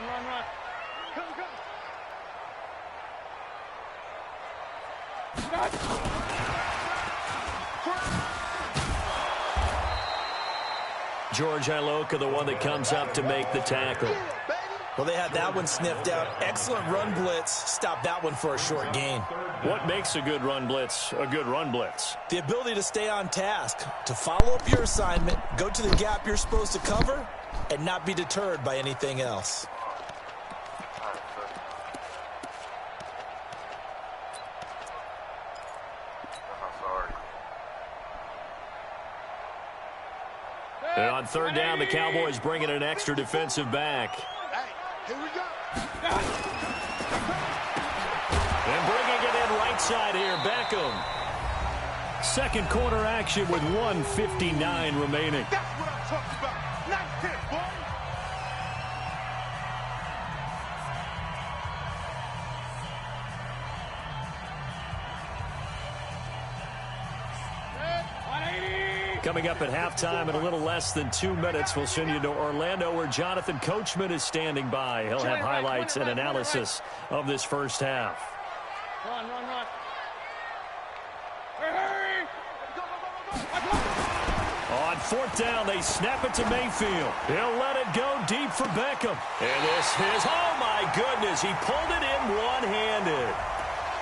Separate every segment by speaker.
Speaker 1: run.
Speaker 2: George Iloka, the one that comes up to make the tackle.
Speaker 3: Well, they had that one sniffed out. Excellent run blitz. Stop that one for a short gain.
Speaker 2: What makes a good run blitz a good run blitz?
Speaker 3: The ability to stay on task, to follow up your assignment, go to the gap you're supposed to cover, and not be deterred by anything else.
Speaker 2: And on third down, the Cowboys bring in an extra defensive back.
Speaker 1: Here we go.
Speaker 2: And bringing it in right side here, Beckham. Second quarter action with 1:59 remaining.
Speaker 1: That's what I'm talking about. Nice hit, boy.
Speaker 2: Coming up at halftime in a little less than 2 minutes, we'll send you to Orlando where Jonathan Coachman is standing by. He'll have highlights and analysis of this first half.
Speaker 1: Run. Hurry.
Speaker 2: On fourth down, they snap it to Mayfield. He'll let it go deep for Beckham. And this is, oh my goodness, he pulled it in one-handed.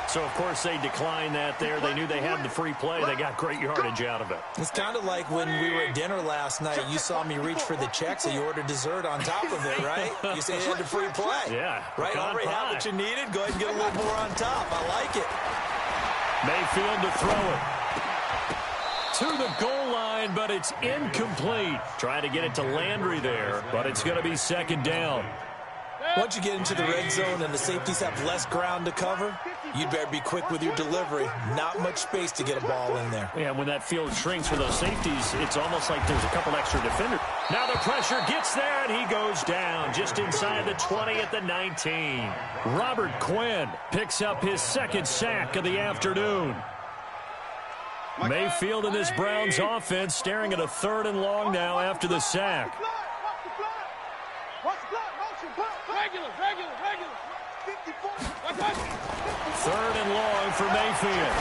Speaker 2: So, of course, they declined that there. They knew they had the free play. They got great yardage out of it.
Speaker 3: It's kind of like when we were at dinner last night. You saw me reach for the check, so you ordered dessert on top of it, right? You said you had the free play.
Speaker 2: Yeah.
Speaker 3: Right? Already had what you needed. Go ahead and get a little more on top. I like it.
Speaker 2: Mayfield to throw it. To the goal line, but it's incomplete. Trying to get it to Landry there, but it's going to be second down.
Speaker 3: Once you get into the red zone and the safeties have less ground to cover, you'd better be quick with your delivery. Not much space to get a ball in there.
Speaker 2: Yeah, when that field shrinks for those safeties, it's almost like there's a couple extra defenders. Now the pressure gets there, and he goes down just inside the 20 at the 19. Robert Quinn picks up his second sack of the afternoon. Mayfield in this Browns offense staring at a third and long now after the sack. Third and long for Mayfield.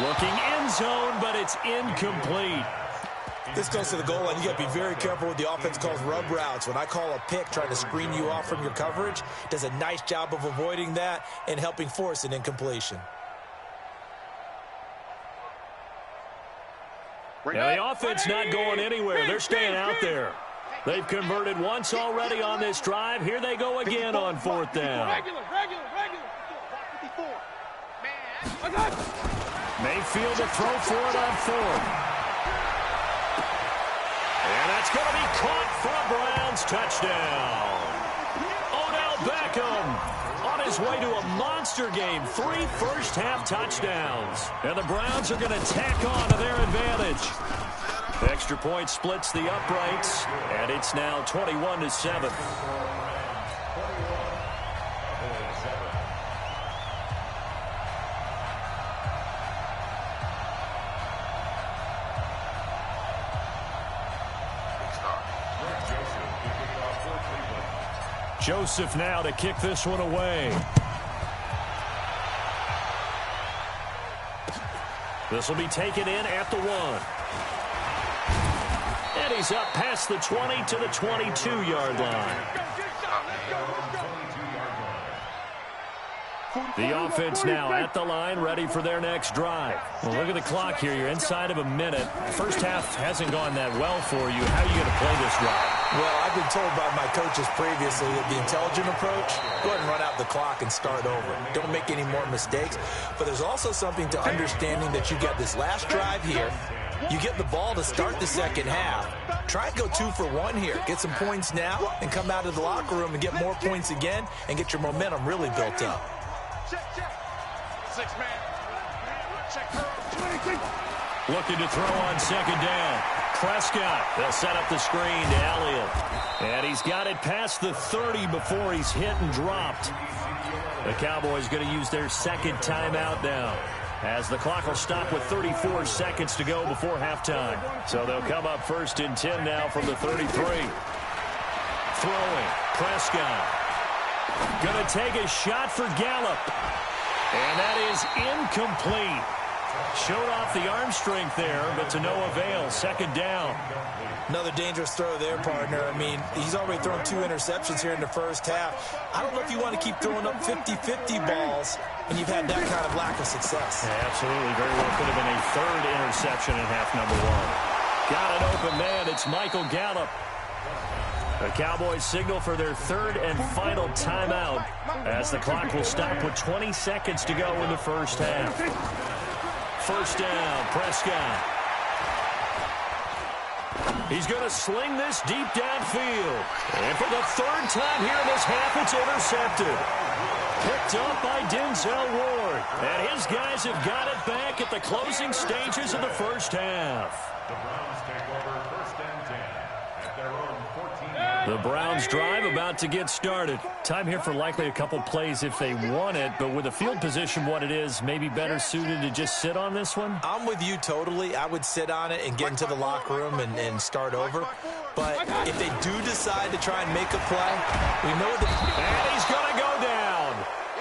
Speaker 2: Looking end zone, but it's incomplete.
Speaker 3: This goes to the goal line. You got to be very careful with the offense calls rub routes. When I call a pick trying to screen you off from your coverage, does a nice job of avoiding that and helping force an incompletion.
Speaker 2: Yeah, the offense not going anywhere. They're staying out there. They've converted once already on this drive. Here they go again on fourth down. Mayfield to throw for it on fourth. And that's going to be caught for a Browns touchdown. Odell Beckham on his way to a monster game. 3 first-half touchdowns. And the Browns are going to tack on to their advantage. Extra point splits the uprights, and it's now 21-7. Joseph now to kick this one away. This will be taken in at the 1. And he's up past the 20 to the 22-yard line. The offense now at the line, ready for their next drive. Well, look at the clock here. You're inside of a minute. First half hasn't gone that well for you. How are you going to play this drive?
Speaker 3: Well, I've been told by my coaches previously that the intelligent approach, go ahead and run out the clock and start over. Don't make any more mistakes. But there's also something to understanding that you got this last drive here. You get the ball to start the second half. Try and go 2 for 1 here. Get some points now and come out of the locker room and get more points again and get your momentum really built up.
Speaker 2: Looking to throw on second down. Prescott, they'll set up the screen to Elliott. And he's got it past the 30 before he's hit and dropped. The Cowboys going to use their second timeout now, as the clock will stop with 34 seconds to go before halftime. So they'll come up first and 10 now from the 33. throwing. Prescott. Going to take a shot for Gallup. And that is incomplete. Showed off the arm strength there, but to no avail. Second down.
Speaker 3: Another dangerous throw there, partner. I mean, he's already thrown 2 interceptions here in the first half. I don't know if you want to keep throwing up 50-50 balls when you've had that kind of lack of success.
Speaker 2: Yeah, absolutely. Very well could have been a 3rd interception in half number 1. Got an open man. It's Michael Gallup. The Cowboys signal for their 3rd and final timeout as the clock will stop with 20 seconds to go in the first half. First down, Prescott. He's going to sling this deep downfield. And for the 3rd time here in this half, it's intercepted. Picked up by Denzel Ward. And his guys have got it back at the closing stages of the first half.
Speaker 4: The Browns take over 1st and 10 at their own 14.
Speaker 2: The Browns drive about to get started. Time here for likely a couple plays if they want it, but with the field position what it is, maybe better suited to just sit on this one?
Speaker 3: I'm with you totally. I would sit on it and get into the locker room and start over. But if they do decide to try and make a play, we know the...
Speaker 2: And he's going to go down.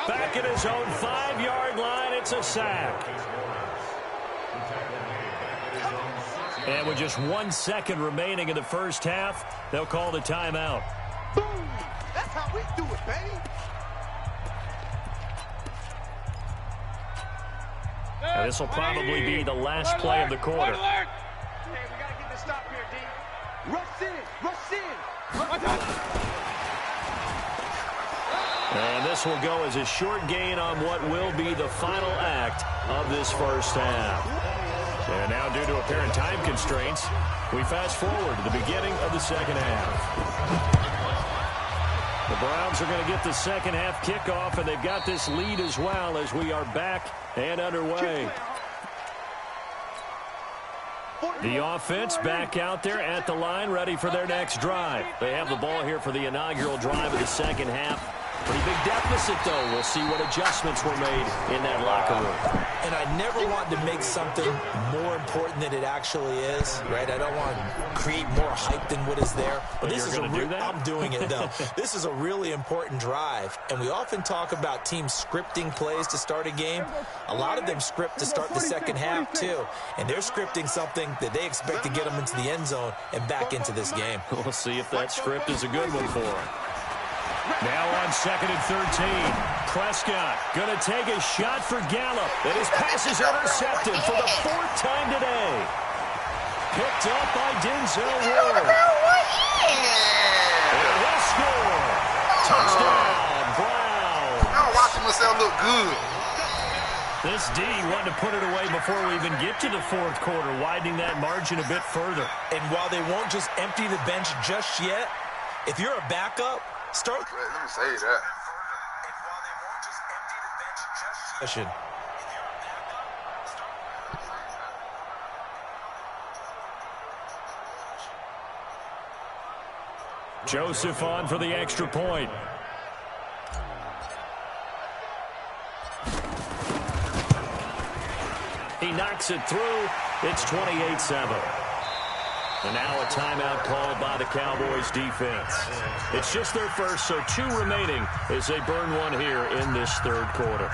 Speaker 2: Back at his own 5-yard line, it's a sack. And with just 1 second remaining in the first half, they'll call the timeout.
Speaker 1: Boom! That's how we do it, baby.
Speaker 2: Now, this will probably be the last play of the quarter.
Speaker 1: Hey, we got to get this stop here, D. Rush in. Rush in.
Speaker 2: And this will go as a short gain on what will be the final act of this first half. And now, due to apparent time constraints, we fast forward to the beginning of the second half. The Browns are going to get the second half kickoff, and they've got this lead as well as we are back and underway. The offense back out there at the line, ready for their next drive. They have the ball here for the inaugural drive of the second half. Pretty big deficit, though. We'll see what adjustments were made in that locker room.
Speaker 3: And I never want to make something more important than it actually is, right? I don't want to create more hype than what is there. But this is I'm doing it, though. This is a really important drive. And we often talk about teams scripting plays to start a game. A lot of them script to start the second half, too. And they're scripting something that they expect to get them into the end zone and back into this game.
Speaker 2: We'll see if that script is a good one for them. Now on 2nd and 13. Prescott going to take a shot for Gallup. And his pass is intercepted for the 4th time today. Picked up by Denzel Ward. And he'll score. Touchdown, Browns.
Speaker 5: I'm watching myself look good.
Speaker 2: This D wanted to put it away before we even get to the 4th quarter, widening that margin a bit further.
Speaker 3: And while they won't just empty the bench just yet, if you're a backup, start.
Speaker 5: Let me say that.
Speaker 2: Joseph on for the extra point. He knocks it through. It's 28-7. And now a timeout called by the Cowboys defense. It's just their first, so 2 remaining as they burn one here in this 3rd quarter.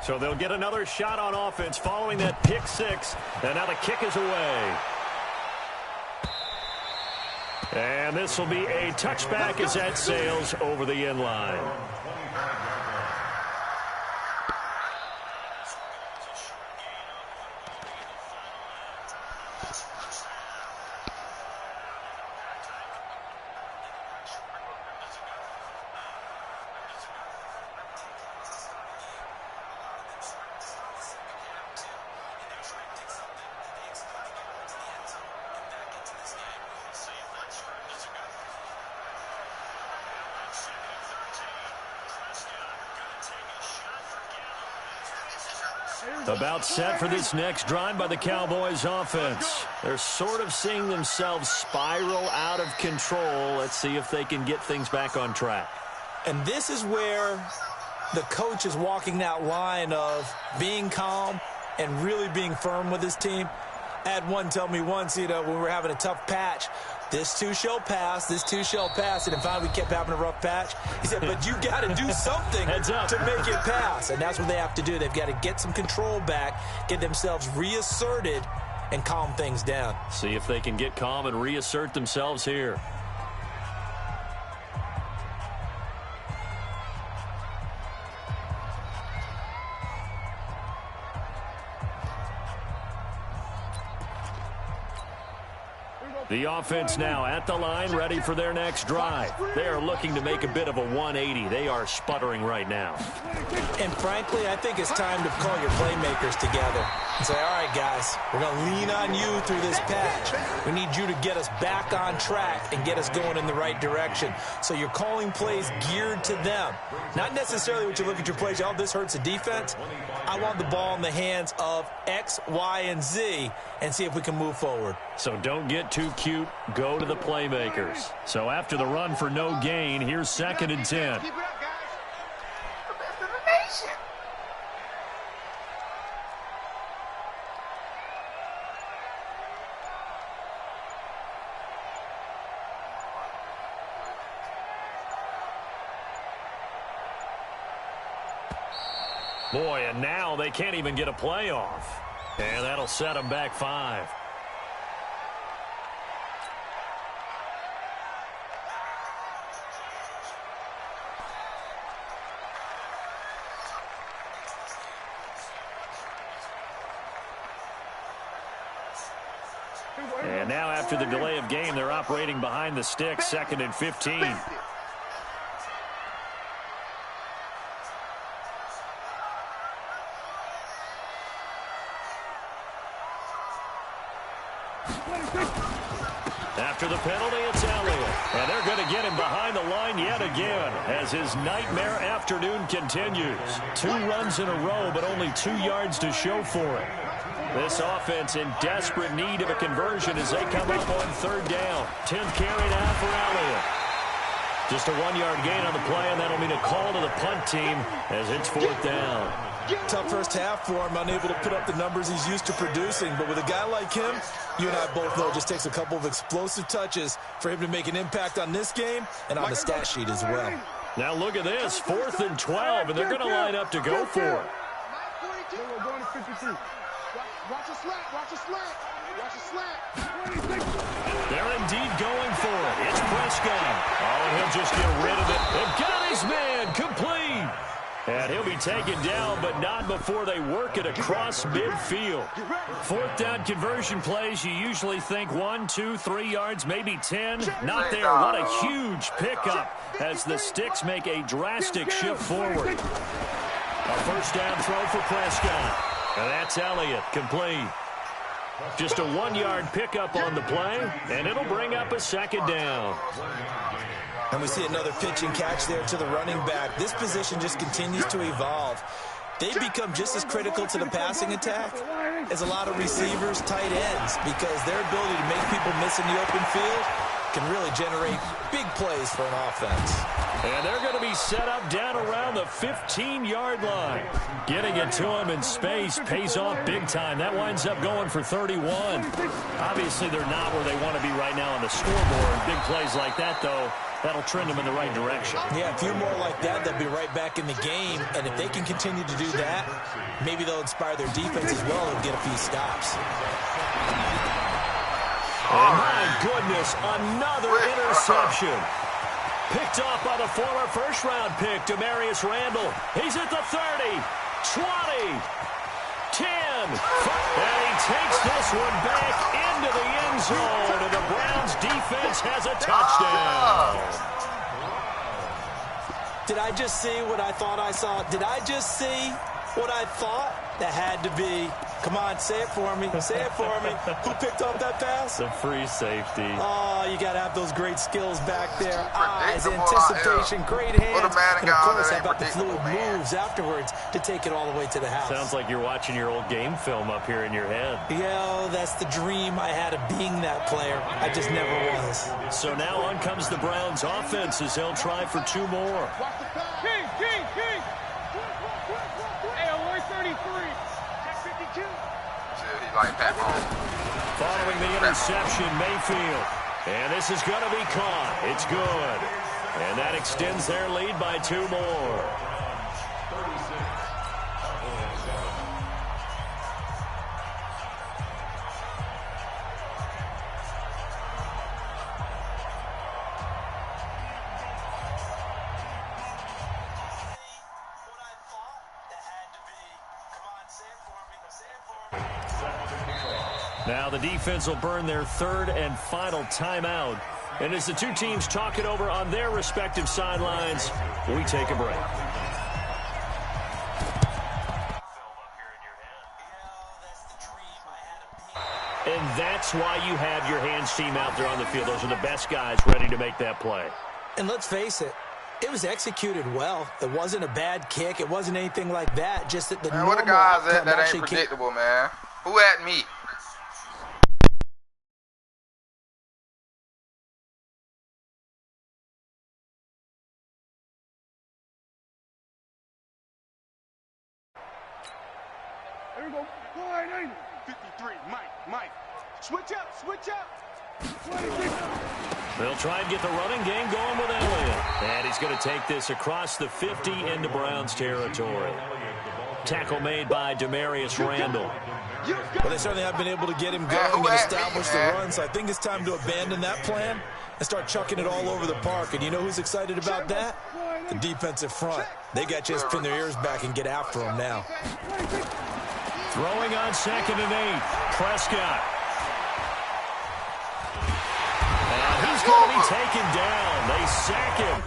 Speaker 2: So they'll get another shot on offense following that pick 6. And now the kick is away. And this will be a touchback as that sails over the end line. About set for this next drive by the Cowboys offense. They're sort of seeing themselves spiral out of control. Let's see if they can get things back on track.
Speaker 3: And this is where the coach is walking that line of being calm and really being firm with his team. I had one tell me once, when we were having a tough patch, this too shall pass, this too shall pass. And finally we kept having a rough patch. He said, but you got to do something to make it pass. And that's what they have to do. They've got to get some control back, get themselves reasserted, and calm things down.
Speaker 2: See if they can get calm and reassert themselves here. The offense now at the line, ready for their next drive. They are looking to make a bit of a 180. They are sputtering right now.
Speaker 3: And frankly, I think it's time to call your playmakers together and say, all right, guys, we're going to lean on you through this patch. We need you to get us back on track and get us going in the right direction. So you're calling plays geared to them. Not necessarily what you look at your plays, oh, this hurts the defense. I want the ball in the hands of X, Y, and Z and see if we can move forward.
Speaker 2: So don't get too cute. Go to the playmakers. So after the run for no gain, here's 2nd and 10.
Speaker 1: Keep it up, guys.
Speaker 2: Boy, and now they can't even get a play off. And that'll set them back 5. And now after the delay of game, they're operating behind the stick, 2nd and 15. After the penalty, it's Elliott. And they're going to get him behind the line yet again as his nightmare afternoon continues. 2 runs in a row, but only 2 yards to show for it. This offense in desperate need of a conversion as they come up on 3rd down. 10th carry now for Elliott. Just a 1-yard gain on the play, and that'll mean a call to the punt team as it's 4th down.
Speaker 3: Tough first half for him, unable to put up the numbers he's used to producing. But with a guy like him, you and I both know it just takes a couple of explosive touches for him to make an impact on this game and on the stat sheet as well.
Speaker 2: Now look at this, 4th and 12, and they're going to line up to go for it.
Speaker 1: We're going to 52. Watch a slant, watch a slant, watch a slant.
Speaker 2: They're indeed going for it. It's Prescott. Oh, and he'll just get rid of it. And got his man complete. And he'll be taken down, but not before they work it across midfield. 4th down conversion plays, you usually think 1, 2, 3 yards, maybe 10. Not there. What a huge pickup as the Sticks make a drastic shift forward. A 1st down throw for Prescott. And that's Elliott, complete. Just a 1-yard pickup on the play, and it'll bring up a 2nd down.
Speaker 3: And we see another pitch and catch there to the running back. This position just continues to evolve. They become just as critical to the passing attack as a lot of receivers, tight ends, because their ability to make people miss in the open field can really generate big plays for an offense.
Speaker 2: And they're going to be set up down around the 15-yard line. Getting it to him in space pays off big time. That winds up going for 31. Obviously, they're not where they want to be right now on the scoreboard. Big plays like that, though, that'll trend them in the right direction.
Speaker 3: Yeah, a few more like that, they'll be right back in the game. And if they can continue to do that, maybe they'll inspire their defense as well and get a few stops.
Speaker 2: And my goodness, another interception. Picked off by the former first-round pick, Demarius Randall. He's at the 30, 20, 10. And he takes this one back into the end zone, and the Browns defense has a touchdown.
Speaker 3: Did I just see what I thought I saw? Did I just see what I thought? That had to be Come on, say it for me. Say it for me. Who picked off that pass?
Speaker 2: The free safety.
Speaker 3: Oh, you got to have those great skills back there. Eyes,
Speaker 5: Predictable out
Speaker 3: anticipation,
Speaker 5: here.
Speaker 3: great
Speaker 5: Put
Speaker 3: hands.
Speaker 5: a man
Speaker 3: And, of
Speaker 5: down
Speaker 3: course,
Speaker 5: that
Speaker 3: how
Speaker 5: ain't
Speaker 3: about the fluid
Speaker 5: predictable, man.
Speaker 3: moves afterwards to take it all the way to the house.
Speaker 2: Sounds like you're watching your old game film up here in your head.
Speaker 3: Yeah, that's the dream I had of being that player. I just never was.
Speaker 2: So now on comes the Browns offense as they'll try for 2 more.
Speaker 1: King. Hey, alert 33. Check 52.
Speaker 5: Shit, he like Pat Mahomes.
Speaker 2: Following the interception, Mayfield. And this is going to be caught. It's good. And that extends their lead by 2 more. Now the defense will burn their 3rd and final timeout. And as the 2 teams talk it over on their respective sidelines, we take a break. And that's why you have your hands team out there on the field. Those are the best guys ready to make that play.
Speaker 3: And let's face it, it was executed well. It wasn't a bad kick. It wasn't anything like that. Just that the
Speaker 5: Man, where the
Speaker 3: normal
Speaker 5: guys at
Speaker 3: outcome
Speaker 5: that
Speaker 3: actually
Speaker 5: ain't
Speaker 3: came.
Speaker 5: predictable, man? Who at me?
Speaker 1: There we go. Wide angle. 53. Mike. Switch up. 26.
Speaker 2: They'll try and get the running game going with Elliott. And he's going to take this across the 50 into Browns territory. Tackle made by Demarius Randall.
Speaker 3: Well, they certainly have been able to get him going and establish the run, so I think it's time to abandon that plan and start chucking it all over the park. And you know who's excited about that? The defensive front. They got to just pin their ears back and get after him now.
Speaker 2: Throwing on 2nd and 8. Prescott. And he's going to be taken down. They sack him.